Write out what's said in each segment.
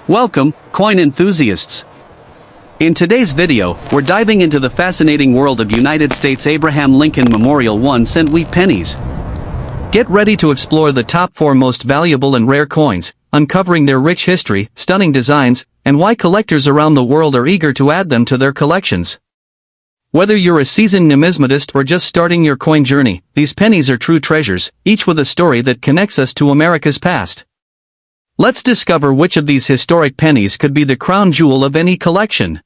Welcome, coin enthusiasts. In today's video, we're diving into the fascinating world of United States Abraham Lincoln Memorial 1-cent wheat pennies. Get ready to explore the top 4 most valuable and rare coins, uncovering their rich history, stunning designs, and why collectors around the world are eager to add them to their collections. Whether you're a seasoned numismatist or just starting your coin journey, these pennies are true treasures, each with a story that connects us to America's past. Let's discover which of these historic pennies could be the crown jewel of any collection.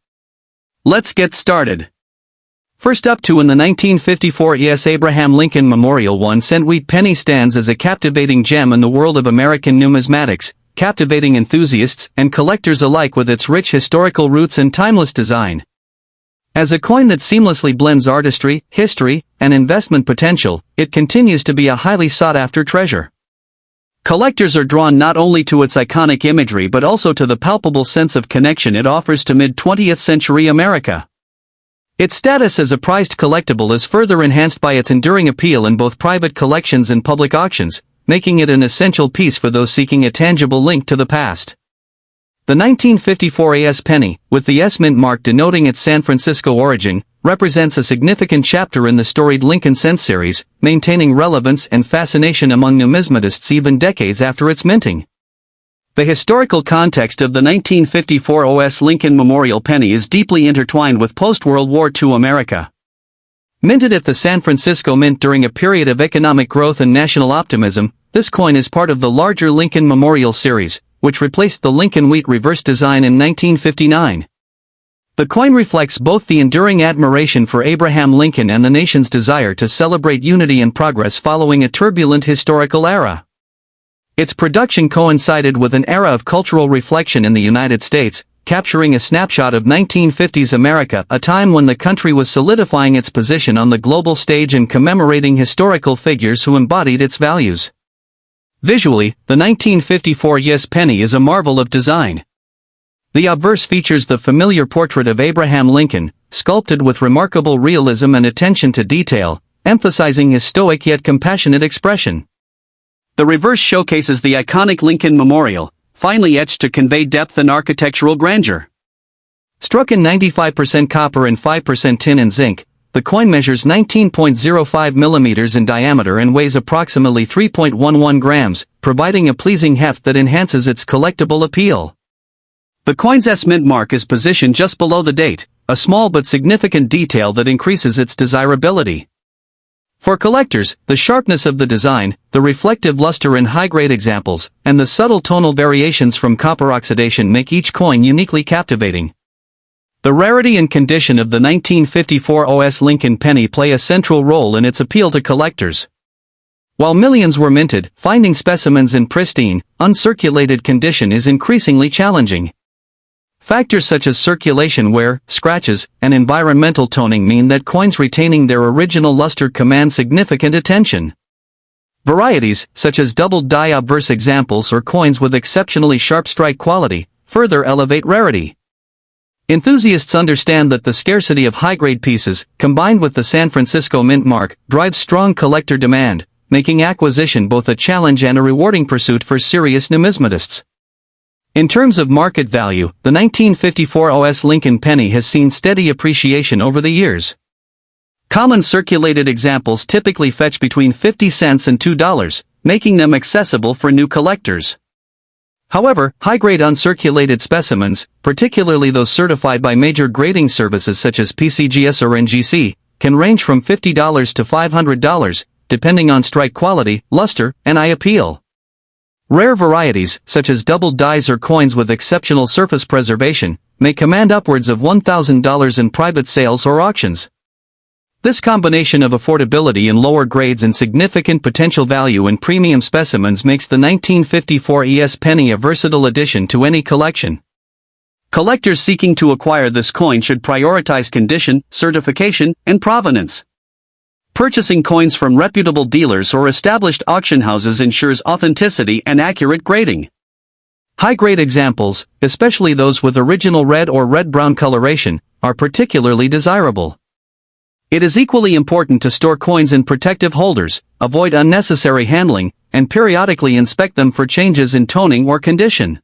Let's get started. First up, in the 1954 ES Abraham Lincoln Memorial 1-cent wheat penny stands as a captivating gem in the world of American numismatics, captivating enthusiasts and collectors alike with its rich historical roots and timeless design. As a coin that seamlessly blends artistry, history, and investment potential, it continues to be a highly sought-after treasure. Collectors are drawn not only to its iconic imagery but also to the palpable sense of connection it offers to mid-20th century America. Its status as a prized collectible is further enhanced by its enduring appeal in both private collections and public auctions, making it an essential piece for those seeking a tangible link to the past. The 1954 AS penny, with the S mint mark denoting its San Francisco origin, represents a significant chapter in the storied Lincoln cent series, maintaining relevance and fascination among numismatists even decades after its minting. The historical context of the 1954 OS Lincoln Memorial penny is deeply intertwined with post-World War II America. Minted at the San Francisco Mint during a period of economic growth and national optimism, this coin is part of the larger Lincoln Memorial series, which replaced the Lincoln Wheat reverse design in 1959. The coin reflects both the enduring admiration for Abraham Lincoln and the nation's desire to celebrate unity and progress following a turbulent historical era. Its production coincided with an era of cultural reflection in the United States, capturing a snapshot of 1950s America, a time when the country was solidifying its position on the global stage and commemorating historical figures who embodied its values. Visually, the 1954 US penny is a marvel of design. The obverse features the familiar portrait of Abraham Lincoln, sculpted with remarkable realism and attention to detail, emphasizing his stoic yet compassionate expression. The reverse showcases the iconic Lincoln Memorial, finely etched to convey depth and architectural grandeur. Struck in 95% copper and 5% tin and zinc, the coin measures 19.05 millimeters in diameter and weighs approximately 3.11 grams, providing a pleasing heft that enhances its collectible appeal. The coin's S mint mark is positioned just below the date, a small but significant detail that increases its desirability. For collectors, the sharpness of the design, the reflective luster in high-grade examples, and the subtle tonal variations from copper oxidation make each coin uniquely captivating. The rarity and condition of the 1954 OS Lincoln penny play a central role in its appeal to collectors. While millions were minted, finding specimens in pristine, uncirculated condition is increasingly challenging. Factors such as circulation wear, scratches, and environmental toning mean that coins retaining their original luster command significant attention. Varieties, such as doubled die obverse examples or coins with exceptionally sharp strike quality, further elevate rarity. Enthusiasts understand that the scarcity of high-grade pieces, combined with the San Francisco Mint mark, drives strong collector demand, making acquisition both a challenge and a rewarding pursuit for serious numismatists. In terms of market value, the 1954 OS Lincoln penny has seen steady appreciation over the years. Common circulated examples typically fetch between 50 cents and $2, making them accessible for new collectors. However, high-grade uncirculated specimens, particularly those certified by major grading services such as PCGS or NGC, can range from $50 to $500, depending on strike quality, luster, and eye appeal. Rare varieties, such as doubled dies or coins with exceptional surface preservation, may command upwards of $1,000 in private sales or auctions. This combination of affordability in lower grades and significant potential value in premium specimens makes the 1954 ES penny a versatile addition to any collection. Collectors seeking to acquire this coin should prioritize condition, certification, and provenance. Purchasing coins from reputable dealers or established auction houses ensures authenticity and accurate grading. High-grade examples, especially those with original red or red-brown coloration, are particularly desirable. It is equally important to store coins in protective holders, avoid unnecessary handling, and periodically inspect them for changes in toning or condition.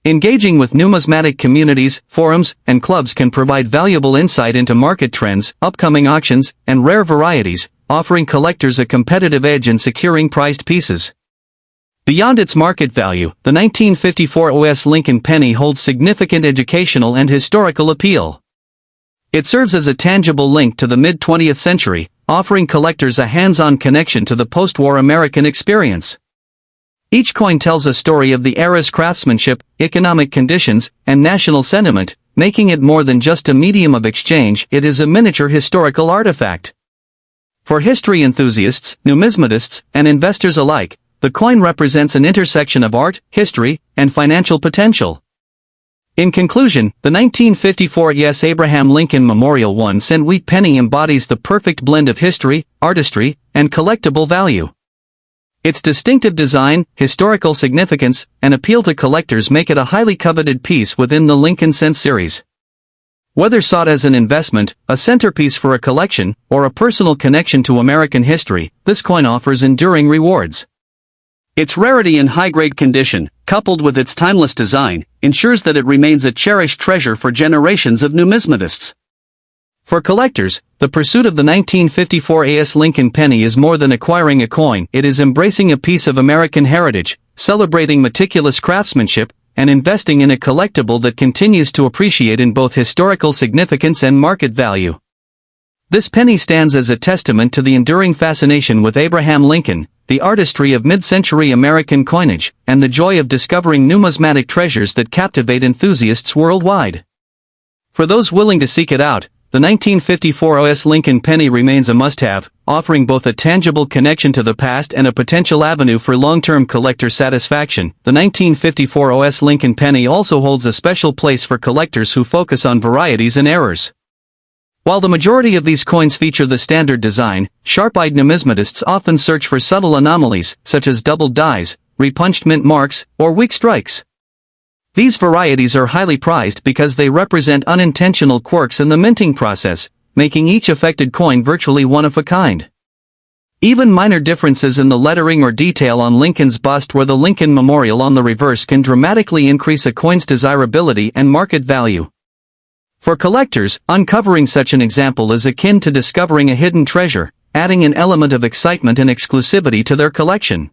Engaging with numismatic communities, forums, and clubs can provide valuable insight into market trends, upcoming auctions, and rare varieties, offering collectors a competitive edge in securing prized pieces. Beyond its market value, the 1954 OS Lincoln penny holds significant educational and historical appeal. It serves as a tangible link to the mid-20th century, offering collectors a hands-on connection to the post-war American experience. Each coin tells a story of the era's craftsmanship, economic conditions, and national sentiment, making it more than just a medium of exchange. It is a miniature historical artifact. For history enthusiasts, numismatists, and investors alike, the coin represents an intersection of art, history, and financial potential. In conclusion, the 1954 U.S. Abraham Lincoln Memorial 1-cent wheat penny embodies the perfect blend of history, artistry, and collectible value. Its distinctive design, historical significance, and appeal to collectors make it a highly coveted piece within the Lincoln Cent series. Whether sought as an investment, a centerpiece for a collection, or a personal connection to American history, this coin offers enduring rewards. Its rarity and high-grade condition, coupled with its timeless design, ensures that it remains a cherished treasure for generations of numismatists. For collectors, the pursuit of the 1954 AS Lincoln penny is more than acquiring a coin. It is embracing a piece of American heritage, celebrating meticulous craftsmanship, and investing in a collectible that continues to appreciate in both historical significance and market value. This penny stands as a testament to the enduring fascination with Abraham Lincoln, the artistry of mid-century American coinage, and the joy of discovering numismatic treasures that captivate enthusiasts worldwide. For those willing to seek it out, the 1954 OS Lincoln penny remains a must-have, offering both a tangible connection to the past and a potential avenue for long-term collector satisfaction. The 1954 OS Lincoln penny also holds a special place for collectors who focus on varieties and errors. While the majority of these coins feature the standard design, sharp-eyed numismatists often search for subtle anomalies, such as doubled dies, repunched mint marks, or weak strikes. These varieties are highly prized because they represent unintentional quirks in the minting process, making each affected coin virtually one of a kind. Even minor differences in the lettering or detail on Lincoln's bust or the Lincoln Memorial on the reverse can dramatically increase a coin's desirability and market value. For collectors, uncovering such an example is akin to discovering a hidden treasure, adding an element of excitement and exclusivity to their collection.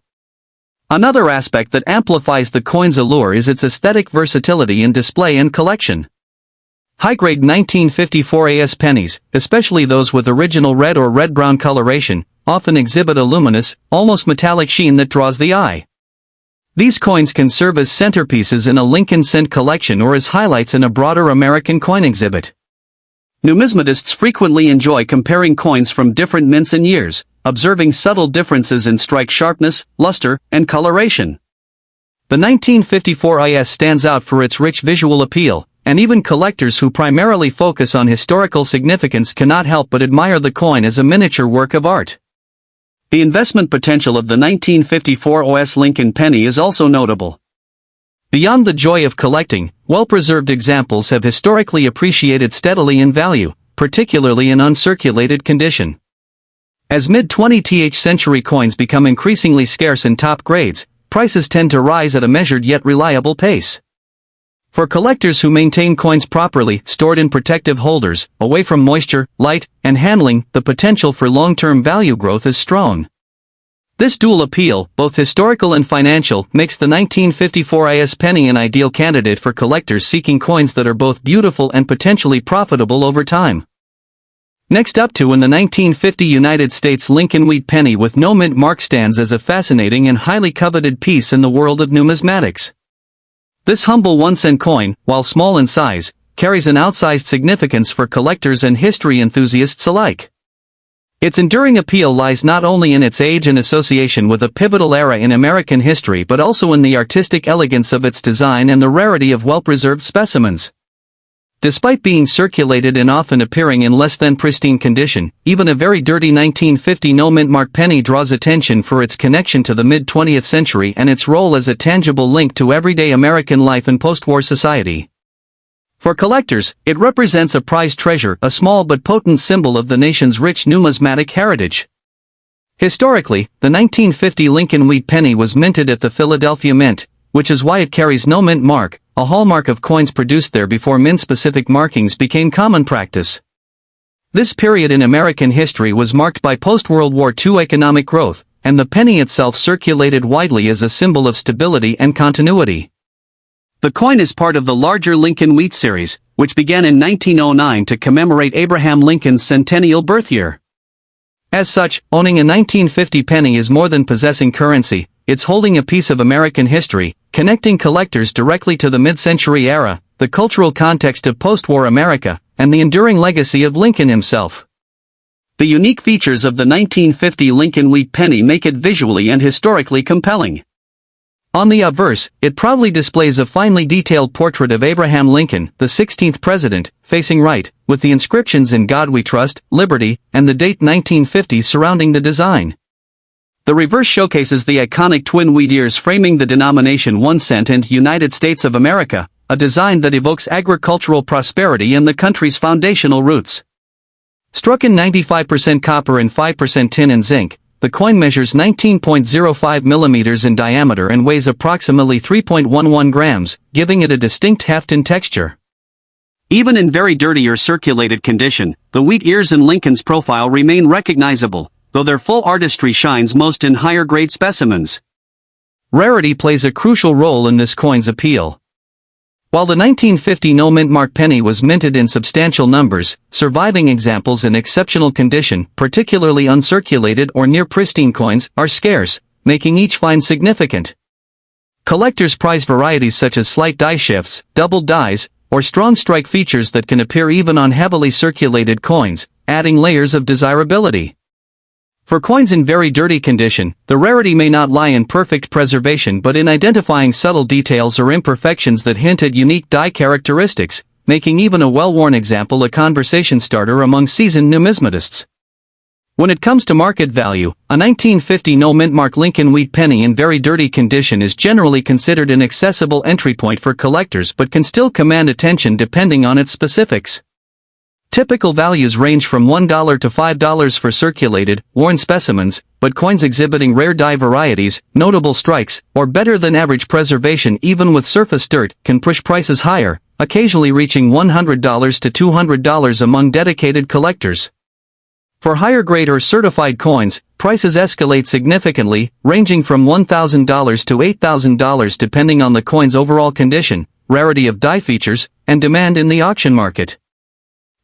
Another aspect that amplifies the coin's allure is its aesthetic versatility in display and collection. High-grade 1954 AS pennies, especially those with original red or red-brown coloration, often exhibit a luminous, almost metallic sheen that draws the eye. These coins can serve as centerpieces in a Lincoln Cent collection or as highlights in a broader American coin exhibit. Numismatists frequently enjoy comparing coins from different mints and years, observing subtle differences in strike sharpness, luster, and coloration. The 1954 IS stands out for its rich visual appeal, and even collectors who primarily focus on historical significance cannot help but admire the coin as a miniature work of art. The investment potential of the 1954 OS Lincoln penny is also notable. Beyond the joy of collecting, well-preserved examples have historically appreciated steadily in value, particularly in uncirculated condition. As mid-20th century coins become increasingly scarce in top grades, prices tend to rise at a measured yet reliable pace. For collectors who maintain coins properly, stored in protective holders, away from moisture, light, and handling, the potential for long-term value growth is strong. This dual appeal, both historical and financial, makes the 1954 IS penny an ideal candidate for collectors seeking coins that are both beautiful and potentially profitable over time. Next up in the 1950 United States Lincoln Wheat penny with no mint mark stands as a fascinating and highly coveted piece in the world of numismatics. This humble 1-cent coin, while small in size, carries an outsized significance for collectors and history enthusiasts alike. Its enduring appeal lies not only in its age and association with a pivotal era in American history but also in the artistic elegance of its design and the rarity of well-preserved specimens. Despite being circulated and often appearing in less than pristine condition, even a very dirty 1950 no-mint mark penny draws attention for its connection to the mid-20th century and its role as a tangible link to everyday American life in post-war society. For collectors, it represents a prized treasure, a small but potent symbol of the nation's rich numismatic heritage. Historically, the 1950 Lincoln Wheat penny was minted at the Philadelphia Mint, which is why it carries no mint mark, a hallmark of coins produced there before mint-specific markings became common practice. This period in American history was marked by post-World War II economic growth, and the penny itself circulated widely as a symbol of stability and continuity. The coin is part of the larger Lincoln Wheat series, which began in 1909 to commemorate Abraham Lincoln's centennial birth year. As such, owning a 1950 penny is more than possessing currency, it's holding a piece of American history, connecting collectors directly to the mid-century era, the cultural context of post-war America, and the enduring legacy of Lincoln himself. The unique features of the 1950 Lincoln Wheat penny make it visually and historically compelling. On the obverse, it proudly displays a finely detailed portrait of Abraham Lincoln, the 16th president, facing right, with the inscriptions "In God We Trust," "Liberty," and the date 1950 surrounding the design. The reverse showcases the iconic twin wheat ears framing the denomination 1 cent and United States of America, a design that evokes agricultural prosperity and the country's foundational roots. Struck in 95% copper and 5% tin and zinc, the coin measures 19.05 millimeters in diameter and weighs approximately 3.11 grams, giving it a distinct heft and texture. Even in very dirty or circulated condition, the wheat ears in Lincoln's profile remain recognizable, though their full artistry shines most in higher-grade specimens. Rarity plays a crucial role in this coin's appeal. While the 1950 no-mint mark penny was minted in substantial numbers, surviving examples in exceptional condition, particularly uncirculated or near-pristine coins, are scarce, making each find significant. Collectors prize varieties such as slight die shifts, doubled dies, or strong strike features that can appear even on heavily circulated coins, adding layers of desirability. For coins in very dirty condition, the rarity may not lie in perfect preservation but in identifying subtle details or imperfections that hint at unique die characteristics, making even a well-worn example a conversation starter among seasoned numismatists. When it comes to market value, a 1950 no-mint mark Lincoln Wheat penny in very dirty condition is generally considered an accessible entry point for collectors but can still command attention depending on its specifics. Typical values range from $1 to $5 for circulated, worn specimens, but coins exhibiting rare die varieties, notable strikes, or better-than-average preservation even with surface dirt can push prices higher, occasionally reaching $100 to $200 among dedicated collectors. For higher-grade or certified coins, prices escalate significantly, ranging from $1,000 to $8,000 depending on the coin's overall condition, rarity of die features, and demand in the auction market.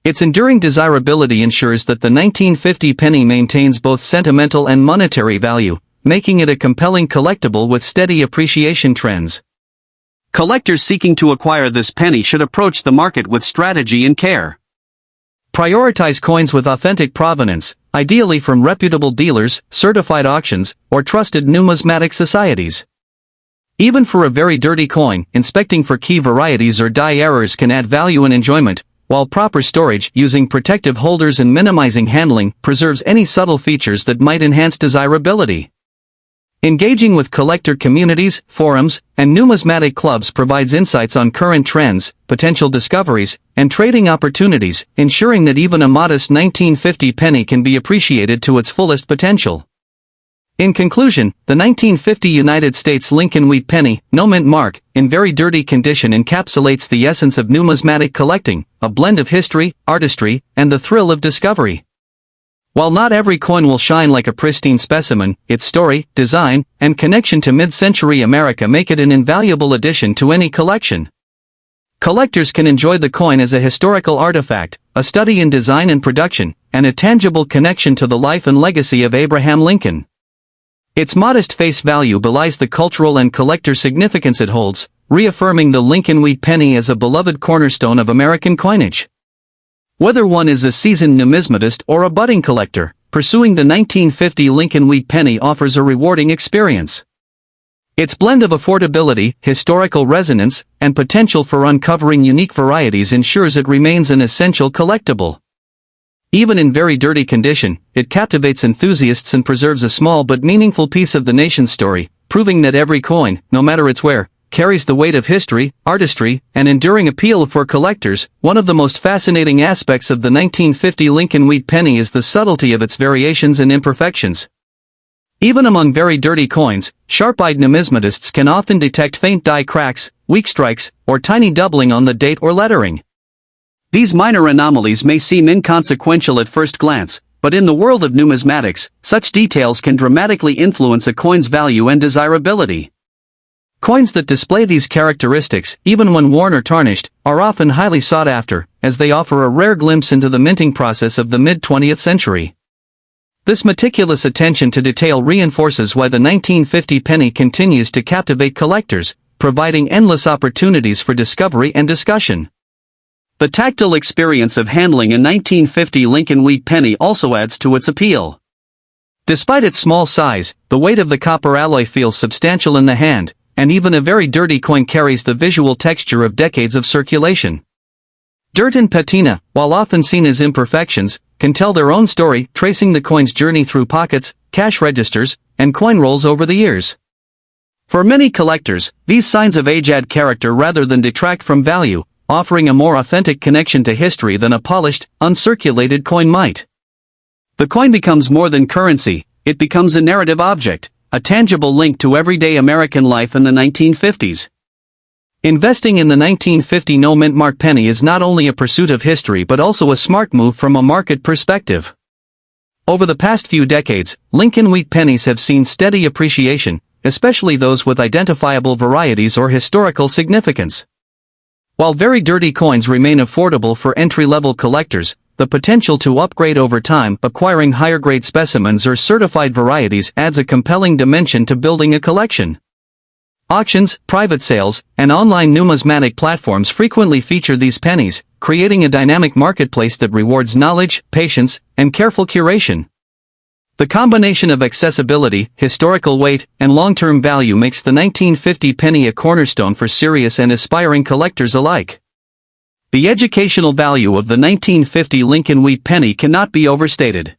Its enduring desirability ensures that the 1950 penny maintains both sentimental and monetary value, making it a compelling collectible with steady appreciation trends. Collectors seeking to acquire this penny should approach the market with strategy and care. Prioritize coins with authentic provenance, ideally from reputable dealers, certified auctions, or trusted numismatic societies. Even for a very dirty coin, inspecting for key varieties or die errors can add value and enjoyment, while proper storage, using protective holders and minimizing handling, preserves any subtle features that might enhance desirability. Engaging with collector communities, forums, and numismatic clubs provides insights on current trends, potential discoveries, and trading opportunities, ensuring that even a modest 1950 penny can be appreciated to its fullest potential. In conclusion, the 1950 United States Lincoln Wheat penny, no-mint mark, in very dirty condition encapsulates the essence of numismatic collecting, a blend of history, artistry, and the thrill of discovery. While not every coin will shine like a pristine specimen, its story, design, and connection to mid-century America make it an invaluable addition to any collection. Collectors can enjoy the coin as a historical artifact, a study in design and production, and a tangible connection to the life and legacy of Abraham Lincoln. Its modest face value belies the cultural and collector significance it holds, reaffirming the Lincoln Wheat penny as a beloved cornerstone of American coinage. Whether one is a seasoned numismatist or a budding collector, pursuing the 1950 Lincoln Wheat penny offers a rewarding experience. Its blend of affordability, historical resonance, and potential for uncovering unique varieties ensures it remains an essential collectible. Even in very dirty condition, it captivates enthusiasts and preserves a small but meaningful piece of the nation's story, proving that every coin, no matter its wear, carries the weight of history, artistry, and enduring appeal for collectors. One of the most fascinating aspects of the 1950 Lincoln Wheat penny is the subtlety of its variations and imperfections. Even among very dirty coins, sharp-eyed numismatists can often detect faint die cracks, weak strikes, or tiny doubling on the date or lettering. These minor anomalies may seem inconsequential at first glance, but in the world of numismatics, such details can dramatically influence a coin's value and desirability. Coins that display these characteristics, even when worn or tarnished, are often highly sought after, as they offer a rare glimpse into the minting process of the mid-20th century. This meticulous attention to detail reinforces why the 1950 penny continues to captivate collectors, providing endless opportunities for discovery and discussion. The tactile experience of handling a 1950 Lincoln Wheat penny also adds to its appeal. Despite its small size, the weight of the copper alloy feels substantial in the hand, and even a very dirty coin carries the visual texture of decades of circulation. Dirt and patina, while often seen as imperfections, can tell their own story, tracing the coin's journey through pockets, cash registers, and coin rolls over the years. For many collectors, these signs of age add character rather than detract from value, offering a more authentic connection to history than a polished, uncirculated coin might. The coin becomes more than currency, it becomes a narrative object, a tangible link to everyday American life in the 1950s. Investing in the 1950 no-mint mark penny is not only a pursuit of history but also a smart move from a market perspective. Over the past few decades, Lincoln Wheat pennies have seen steady appreciation, especially those with identifiable varieties or historical significance. While very dirty coins remain affordable for entry-level collectors, the potential to upgrade over time, acquiring higher-grade specimens or certified varieties adds a compelling dimension to building a collection. Auctions, private sales, and online numismatic platforms frequently feature these pennies, creating a dynamic marketplace that rewards knowledge, patience, and careful curation. The combination of accessibility, historical weight, and long-term value makes the 1950 penny a cornerstone for serious and aspiring collectors alike. The educational value of the 1950 Lincoln Wheat penny cannot be overstated.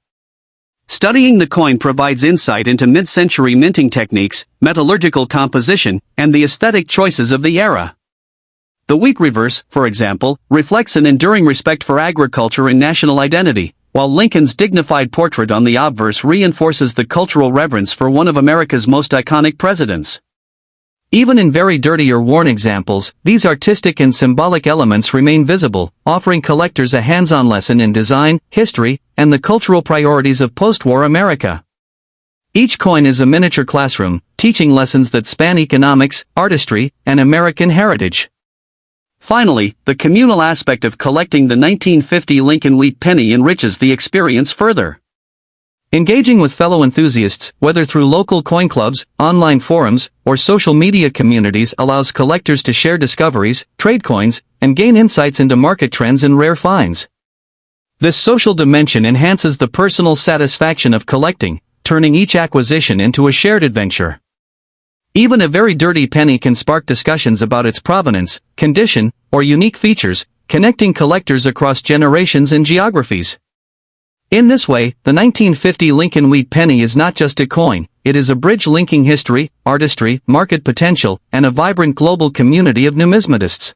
Studying the coin provides insight into mid-century minting techniques, metallurgical composition, and the aesthetic choices of the era. The wheat reverse, for example, reflects an enduring respect for agriculture and national identity, while Lincoln's dignified portrait on the obverse reinforces the cultural reverence for one of America's most iconic presidents. Even in very dirty or worn examples, these artistic and symbolic elements remain visible, offering collectors a hands-on lesson in design, history, and the cultural priorities of post-war America. Each coin is a miniature classroom, teaching lessons that span economics, artistry, and American heritage. Finally, the communal aspect of collecting the 1950 Lincoln Wheat penny enriches the experience further. Engaging with fellow enthusiasts, whether through local coin clubs, online forums, or social media communities, allows collectors to share discoveries, trade coins, and gain insights into market trends and rare finds. This social dimension enhances the personal satisfaction of collecting, turning each acquisition into a shared adventure. Even a very dirty penny can spark discussions about its provenance, condition, or unique features, connecting collectors across generations and geographies. In this way, the 1950 Lincoln Wheat penny is not just a coin, it is a bridge linking history, artistry, market potential, and a vibrant global community of numismatists.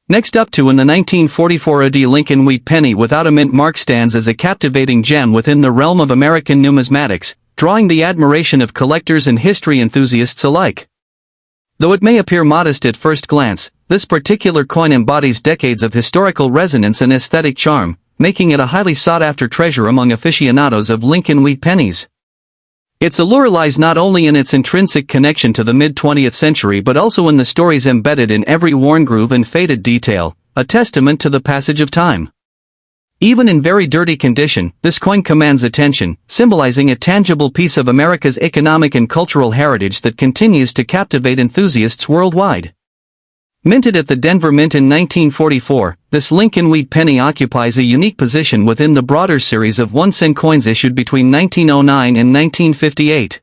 Next up in the 1944 AD Lincoln Wheat penny without a mint mark stands as a captivating gem within the realm of American numismatics, drawing the admiration of collectors and history enthusiasts alike. Though it may appear modest at first glance, this particular coin embodies decades of historical resonance and aesthetic charm, making it a highly sought-after treasure among aficionados of Lincoln Wheat pennies. Its allure lies not only in its intrinsic connection to the mid-20th century but also in the stories embedded in every worn groove and faded detail, a testament to the passage of time. Even in very dirty condition, this coin commands attention, symbolizing a tangible piece of America's economic and cultural heritage that continues to captivate enthusiasts worldwide. Minted at the Denver Mint in 1944, this Lincoln Wheat penny occupies a unique position within the broader series of 1-cent coins issued between 1909 and 1958.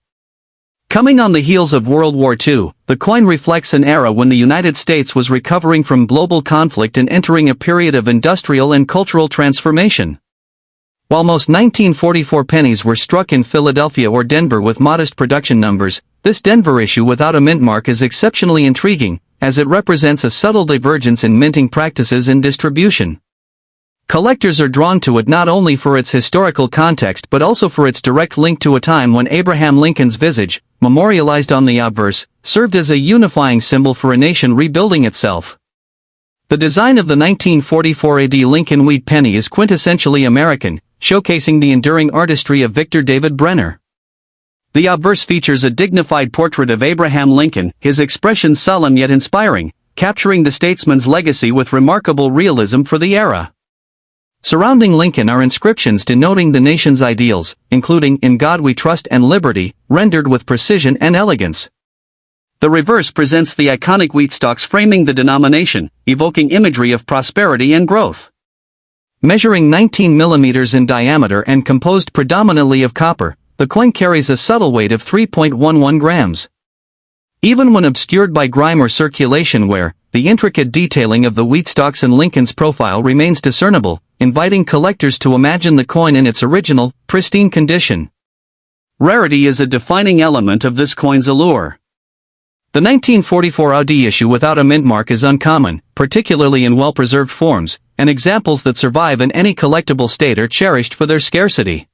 Coming on the heels of World War II, the coin reflects an era when the United States was recovering from global conflict and entering a period of industrial and cultural transformation. While most 1944 pennies were struck in Philadelphia or Denver with modest production numbers, this Denver issue without a mint mark is exceptionally intriguing, as it represents a subtle divergence in minting practices and distribution. Collectors are drawn to it not only for its historical context but also for its direct link to a time when Abraham Lincoln's visage, memorialized on the obverse, served as a unifying symbol for a nation rebuilding itself. The design of the 1944 AD Lincoln Wheat Penny is quintessentially American, showcasing the enduring artistry of Victor David Brenner. The obverse features a dignified portrait of Abraham Lincoln, his expression solemn yet inspiring, capturing the statesman's legacy with remarkable realism for the era. Surrounding Lincoln are inscriptions denoting the nation's ideals, including "In God We Trust" and "Liberty," rendered with precision and elegance. The reverse presents the iconic wheat stalks framing the denomination, evoking imagery of prosperity and growth. Measuring 19 millimeters in diameter and composed predominantly of copper, the coin carries a subtle weight of 3.11 grams. Even when obscured by grime or circulation wear, the intricate detailing of the wheat stalks and Lincoln's profile remains discernible, inviting collectors to imagine the coin in its original, pristine condition. Rarity is a defining element of this coin's allure. The 1944 AD issue without a mint mark is uncommon, particularly in well-preserved forms, and examples that survive in any collectible state are cherished for their scarcity.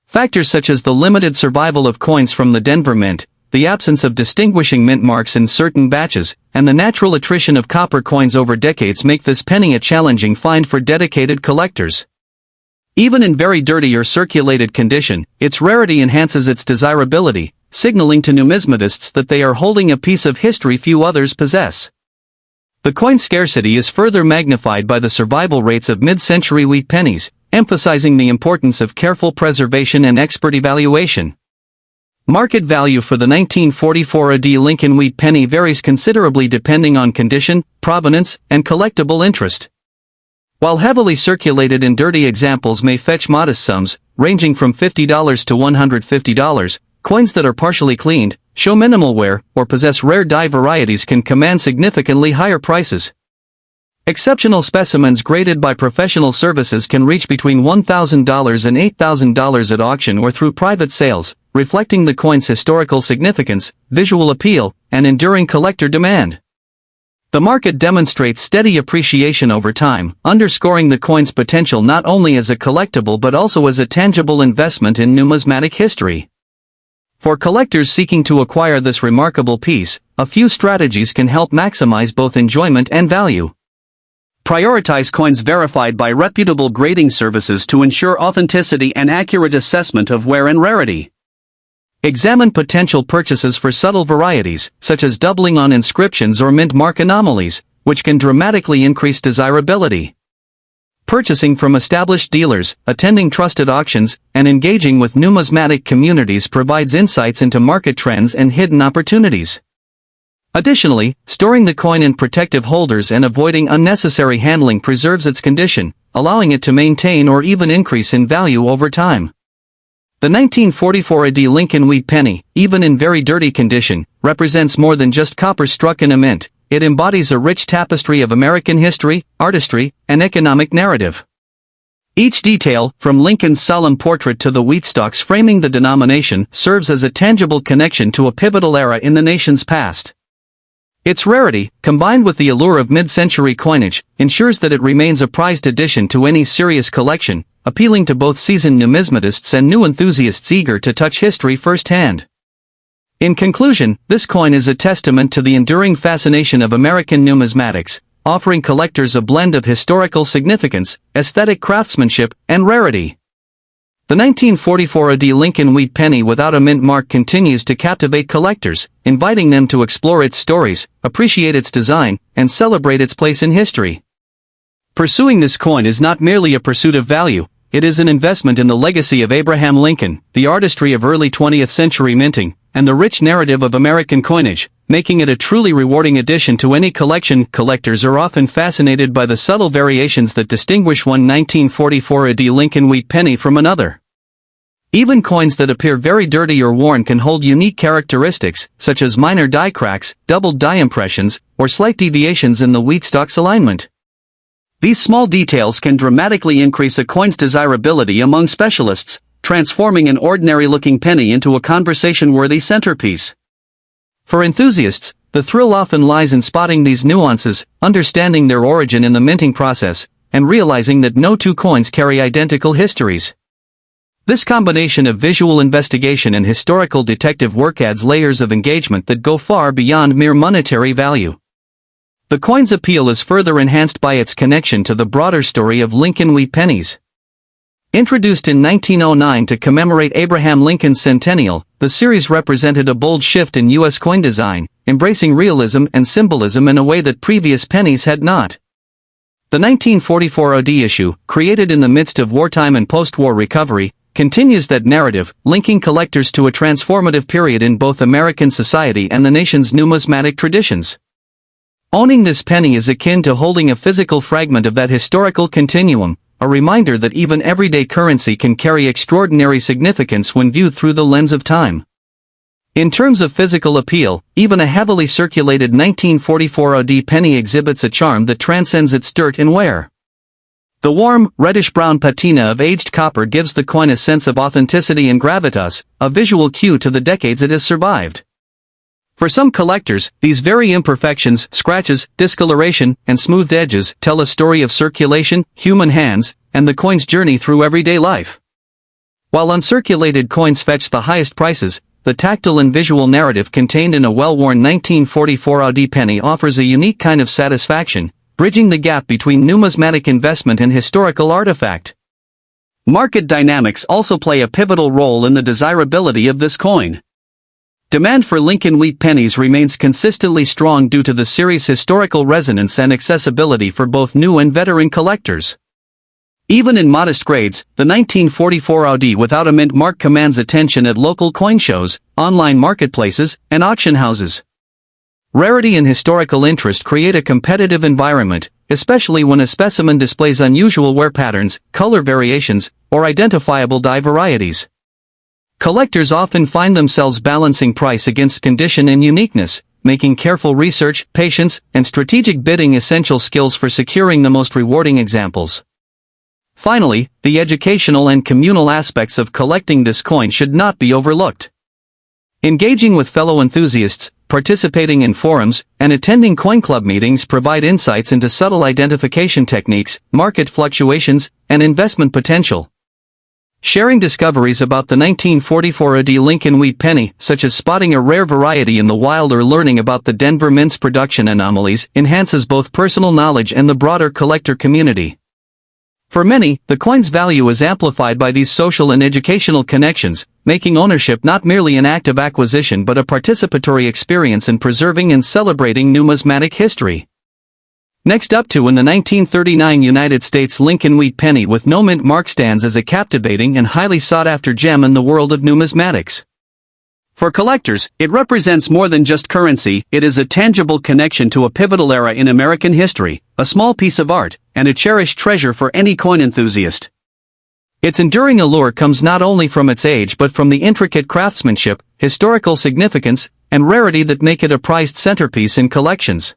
Factors such as the limited survival of coins from the Denver Mint, the absence of distinguishing mint marks in certain batches, and the natural attrition of copper coins over decades make this penny a challenging find for dedicated collectors. Even in very dirty or circulated condition, its rarity enhances its desirability, signaling to numismatists that they are holding a piece of history few others possess. The coin's scarcity is further magnified by the survival rates of mid-century wheat pennies, emphasizing the importance of careful preservation and expert evaluation. Market value for the 1944 AD Lincoln Wheat Penny varies considerably depending on condition, provenance, and collectible interest. While heavily circulated and dirty examples may fetch modest sums, ranging from $50 to $150, coins that are partially cleaned, show minimal wear, or possess rare dye varieties can command significantly higher prices. Exceptional specimens graded by professional services can reach between $1,000 and $8,000 at auction or through private sales, reflecting the coin's historical significance, visual appeal, and enduring collector demand. The market demonstrates steady appreciation over time, underscoring the coin's potential not only as a collectible but also as a tangible investment in numismatic history. For collectors seeking to acquire this remarkable piece, a few strategies can help maximize both enjoyment and value. Prioritize coins verified by reputable grading services to ensure authenticity and accurate assessment of wear and rarity. Examine potential purchases for subtle varieties, such as doubling on inscriptions or mint mark anomalies, which can dramatically increase desirability. Purchasing from established dealers, attending trusted auctions, and engaging with numismatic communities provides insights into market trends and hidden opportunities. Additionally, storing the coin in protective holders and avoiding unnecessary handling preserves its condition, allowing it to maintain or even increase in value over time. The 1944 AD Lincoln Wheat Penny, even in very dirty condition, represents more than just copper struck in a mint. It embodies a rich tapestry of American history, artistry, and economic narrative. Each detail, from Lincoln's solemn portrait to the wheat stalks framing the denomination, serves as a tangible connection to a pivotal era in the nation's past. Its rarity, combined with the allure of mid-century coinage, ensures that it remains a prized addition to any serious collection, appealing to both seasoned numismatists and new enthusiasts eager to touch history firsthand. In conclusion, this coin is a testament to the enduring fascination of American numismatics, offering collectors a blend of historical significance, aesthetic craftsmanship, and rarity. The 1944 AD Lincoln Wheat Penny without a mint mark continues to captivate collectors, inviting them to explore its stories, appreciate its design, and celebrate its place in history. Pursuing this coin is not merely a pursuit of value, it is an investment in the legacy of Abraham Lincoln, the artistry of early 20th century minting, and the rich narrative of American coinage, making it a truly rewarding addition to any collection. Collectors are often fascinated by the subtle variations that distinguish one 1944 AD Lincoln Wheat Penny from another. Even coins that appear very dirty or worn can hold unique characteristics, such as minor die cracks, doubled die impressions, or slight deviations in the wheat stalk's alignment. These small details can dramatically increase a coin's desirability among specialists, transforming an ordinary-looking penny into a conversation-worthy centerpiece. For enthusiasts, the thrill often lies in spotting these nuances, understanding their origin in the minting process, and realizing that no two coins carry identical histories. This combination of visual investigation and historical detective work adds layers of engagement that go far beyond mere monetary value. The coin's appeal is further enhanced by its connection to the broader story of Lincoln Wheat Pennies. Introduced in 1909 to commemorate Abraham Lincoln's centennial, the series represented a bold shift in U.S. coin design, embracing realism and symbolism in a way that previous pennies had not. The 1944 OD issue, created in the midst of wartime and post-war recovery, continues that narrative, linking collectors to a transformative period in both American society and the nation's numismatic traditions. Owning this penny is akin to holding a physical fragment of that historical continuum, a reminder that even everyday currency can carry extraordinary significance when viewed through the lens of time. In terms of physical appeal, even a heavily circulated 1944 OD penny exhibits a charm that transcends its dirt and wear. The warm, reddish-brown patina of aged copper gives the coin a sense of authenticity and gravitas, a visual cue to the decades it has survived. For some collectors, these very imperfections, scratches, discoloration, and smoothed edges tell a story of circulation, human hands, and the coin's journey through everyday life. While uncirculated coins fetch the highest prices, the tactile and visual narrative contained in a well-worn 1944 OD penny offers a unique kind of satisfaction, bridging the gap between numismatic investment and historical artifact. Market dynamics also play a pivotal role in the desirability of this coin. Demand for Lincoln Wheat Pennies remains consistently strong due to the series' historical resonance and accessibility for both new and veteran collectors. Even in modest grades, the 1944 OD without a mint mark commands attention at local coin shows, online marketplaces, and auction houses. Rarity and historical interest create a competitive environment, especially when a specimen displays unusual wear patterns, color variations, or identifiable die varieties. Collectors often find themselves balancing price against condition and uniqueness, making careful research, patience, and strategic bidding essential skills for securing the most rewarding examples. Finally, the educational and communal aspects of collecting this coin should not be overlooked. Engaging with fellow enthusiasts, participating in forums, and attending coin club meetings provide insights into subtle identification techniques, market fluctuations, and investment potential. Sharing discoveries about the 1944 OD Lincoln Wheat Penny, such as spotting a rare variety in the wild or learning about the Denver Mint's production anomalies, enhances both personal knowledge and the broader collector community. For many, the coin's value is amplified by these social and educational connections, making ownership not merely an act of acquisition but a participatory experience in preserving and celebrating numismatic history. Next up to in the 1939 United States Lincoln Wheat Penny with no mint mark stands as a captivating and highly sought-after gem in the world of numismatics. For collectors, it represents more than just currency, it is a tangible connection to a pivotal era in American history, a small piece of art, and a cherished treasure for any coin enthusiast. Its enduring allure comes not only from its age but from the intricate craftsmanship, historical significance, and rarity that make it a prized centerpiece in collections.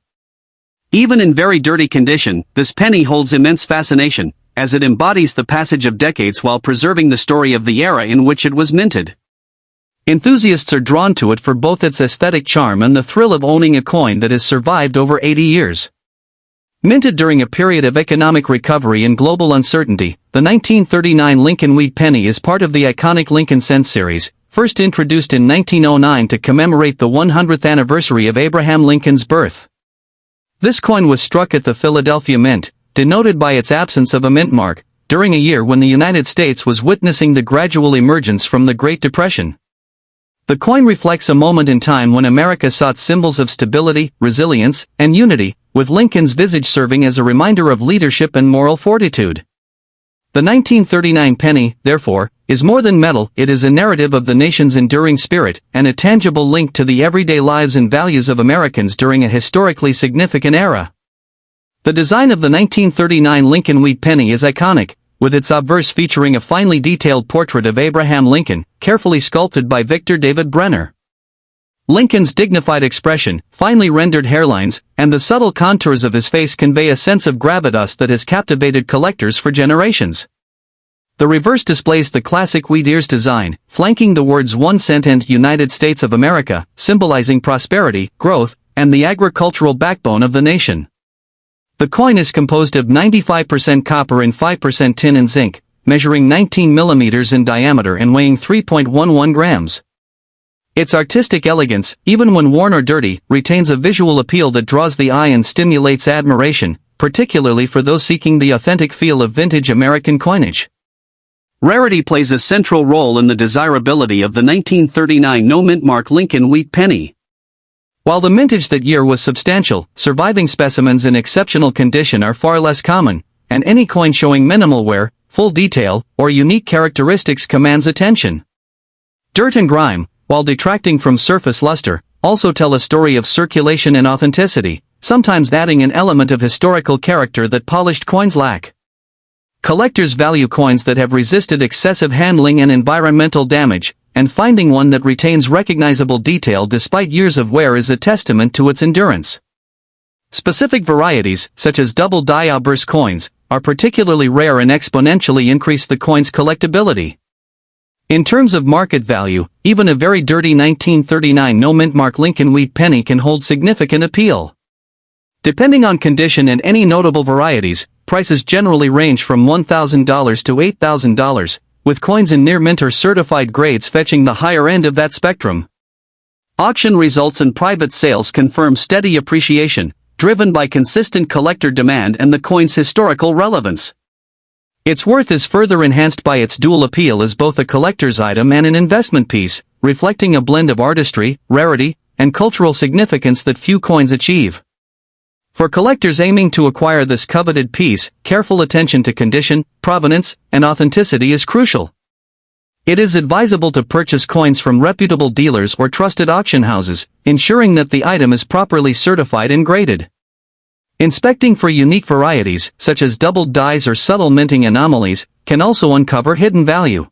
Even in very dirty condition, this penny holds immense fascination, as it embodies the passage of decades while preserving the story of the era in which it was minted. Enthusiasts are drawn to it for both its aesthetic charm and the thrill of owning a coin that has survived over 80 years. Minted during a period of economic recovery and global uncertainty, the 1939 Lincoln Wheat Penny is part of the iconic Lincoln Cents series, first introduced in 1909 to commemorate the 100th anniversary of Abraham Lincoln's birth. This coin was struck at the Philadelphia Mint, denoted by its absence of a mint mark, during a year when the United States was witnessing the gradual emergence from the Great Depression. The coin reflects a moment in time when America sought symbols of stability, resilience, and unity, with Lincoln's visage serving as a reminder of leadership and moral fortitude. The 1939 penny, therefore, is more than metal, it is a narrative of the nation's enduring spirit, and a tangible link to the everyday lives and values of Americans during a historically significant era. The design of the 1939 Lincoln Wheat Penny is iconic, with its obverse featuring a finely detailed portrait of Abraham Lincoln, carefully sculpted by Victor David Brenner. Lincoln's dignified expression, finely rendered hairlines, and the subtle contours of his face convey a sense of gravitas that has captivated collectors for generations. The reverse displays the classic wheat ears design, flanking the words 1 cent and United States of America, symbolizing prosperity, growth, and the agricultural backbone of the nation. The coin is composed of 95% copper and 5% tin and zinc, measuring 19 millimeters in diameter and weighing 3.11 grams. Its artistic elegance, even when worn or dirty, retains a visual appeal that draws the eye and stimulates admiration, particularly for those seeking the authentic feel of vintage American coinage. Rarity plays a central role in the desirability of the 1939 no-mint mark Lincoln Wheat Penny. While the mintage that year was substantial, surviving specimens in exceptional condition are far less common, and any coin showing minimal wear, full detail, or unique characteristics commands attention. Dirt and grime, while detracting from surface luster, also tell a story of circulation and authenticity, sometimes adding an element of historical character that polished coins lack. Collectors value coins that have resisted excessive handling and environmental damage, and finding one that retains recognizable detail despite years of wear is a testament to its endurance. Specific varieties, such as double-die obverse coins, are particularly rare and exponentially increase the coin's collectability. In terms of market value, even a very dirty 1939 no-mint mark Lincoln Wheat Penny can hold significant appeal. Depending on condition and any notable varieties, prices generally range from $1,000 to $8,000, with coins in near-mint or certified grades fetching the higher end of that spectrum. Auction results and private sales confirm steady appreciation, driven by consistent collector demand and the coin's historical relevance. Its worth is further enhanced by its dual appeal as both a collector's item and an investment piece, reflecting a blend of artistry, rarity, and cultural significance that few coins achieve. For collectors aiming to acquire this coveted piece, careful attention to condition, provenance, and authenticity is crucial. It is advisable to purchase coins from reputable dealers or trusted auction houses, ensuring that the item is properly certified and graded. Inspecting for unique varieties, such as doubled dies or subtle minting anomalies, can also uncover hidden value.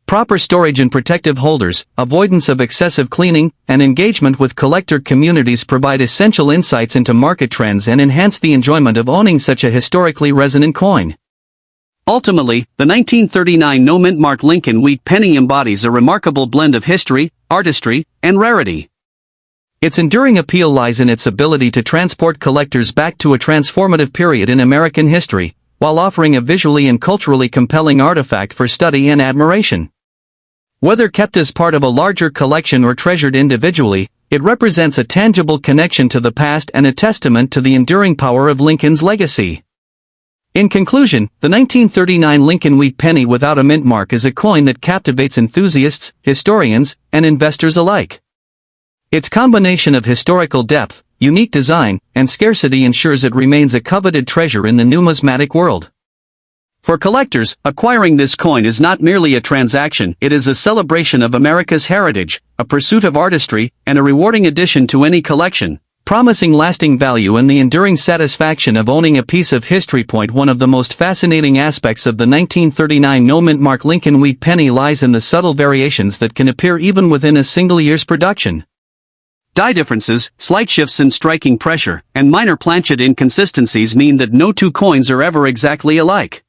Proper storage and protective holders, avoidance of excessive cleaning, and engagement with collector communities provide essential insights into market trends and enhance the enjoyment of owning such a historically resonant coin. Ultimately, the 1939 no-mint mark Lincoln Wheat Penny embodies a remarkable blend of history, artistry, and rarity. Its enduring appeal lies in its ability to transport collectors back to a transformative period in American history, while offering a visually and culturally compelling artifact for study and admiration. Whether kept as part of a larger collection or treasured individually, it represents a tangible connection to the past and a testament to the enduring power of Lincoln's legacy. In conclusion, the 1939 Lincoln Wheat Penny without a mint mark is a coin that captivates enthusiasts, historians, and investors alike. Its combination of historical depth, unique design, and scarcity ensures it remains a coveted treasure in the numismatic world. For collectors, acquiring this coin is not merely a transaction, it is a celebration of America's heritage, a pursuit of artistry, and a rewarding addition to any collection, promising lasting value and the enduring satisfaction of owning a piece of history. One of the most fascinating aspects of the 1939 no-mint mark Lincoln Wheat Penny lies in the subtle variations that can appear even within a single year's production. Die differences, slight shifts in striking pressure, and minor planchet inconsistencies mean that no two coins are ever exactly alike.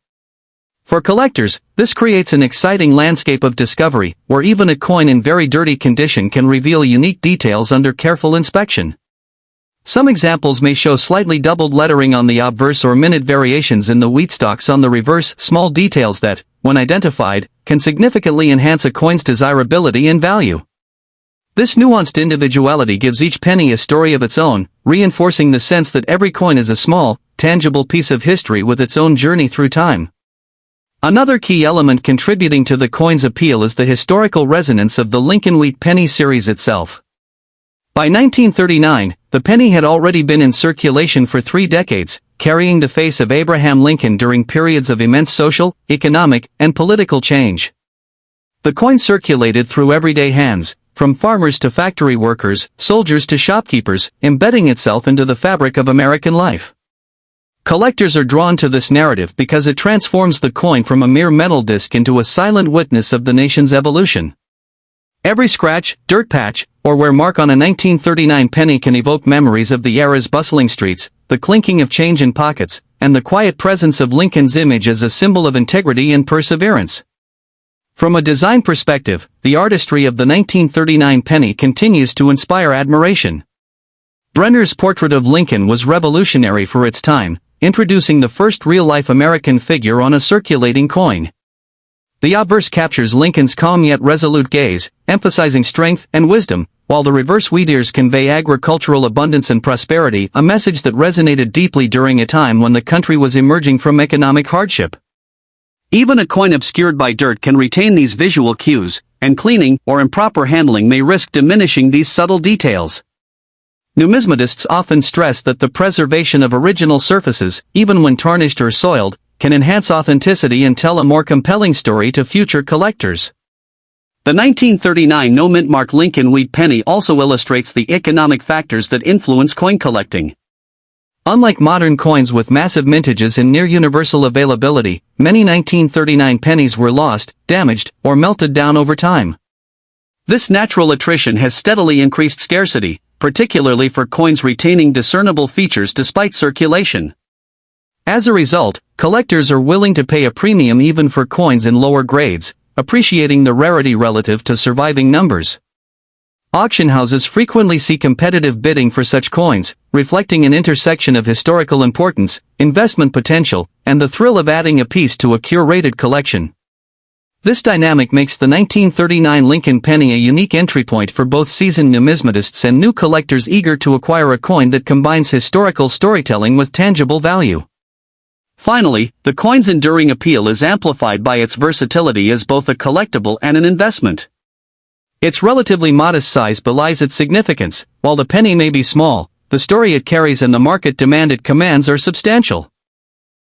For collectors, this creates an exciting landscape of discovery, where even a coin in very dirty condition can reveal unique details under careful inspection. Some examples may show slightly doubled lettering on the obverse or minute variations in the wheat stalks on the reverse, small details that, when identified, can significantly enhance a coin's desirability and value. This nuanced individuality gives each penny a story of its own, reinforcing the sense that every coin is a small, tangible piece of history with its own journey through time. Another key element contributing to the coin's appeal is the historical resonance of the Lincoln Wheat Penny series itself. By 1939, the penny had already been in circulation for 3 decades, carrying the face of Abraham Lincoln during periods of immense social, economic, and political change. The coin circulated through everyday hands, from farmers to factory workers, soldiers to shopkeepers, embedding itself into the fabric of American life. Collectors are drawn to this narrative because it transforms the coin from a mere metal disc into a silent witness of the nation's evolution. Every scratch, dirt patch, or wear mark on a 1939 penny can evoke memories of the era's bustling streets, the clinking of change in pockets, and the quiet presence of Lincoln's image as a symbol of integrity and perseverance. From a design perspective, the artistry of the 1939 penny continues to inspire admiration. Brenner's portrait of Lincoln was revolutionary for its time, introducing the first real-life American figure on a circulating coin. The obverse captures Lincoln's calm yet resolute gaze, emphasizing strength and wisdom, while the reverse wheat ears convey agricultural abundance and prosperity, a message that resonated deeply during a time when the country was emerging from economic hardship. Even a coin obscured by dirt can retain these visual cues, and cleaning or improper handling may risk diminishing these subtle details. Numismatists often stress that the preservation of original surfaces, even when tarnished or soiled, can enhance authenticity and tell a more compelling story to future collectors. The 1939 no-mint mark Lincoln Wheat Penny also illustrates the economic factors that influence coin collecting. Unlike modern coins with massive mintages and near-universal availability, many 1939 pennies were lost, damaged, or melted down over time. This natural attrition has steadily increased scarcity, particularly for coins retaining discernible features despite circulation. As a result, collectors are willing to pay a premium even for coins in lower grades, appreciating the rarity relative to surviving numbers. Auction houses frequently see competitive bidding for such coins, reflecting an intersection of historical importance, investment potential, and the thrill of adding a piece to a curated collection. This dynamic makes the 1939 Lincoln penny a unique entry point for both seasoned numismatists and new collectors eager to acquire a coin that combines historical storytelling with tangible value. Finally, the coin's enduring appeal is amplified by its versatility as both a collectible and an investment. Its relatively modest size belies its significance. While the penny may be small, the story it carries and the market demand it commands are substantial.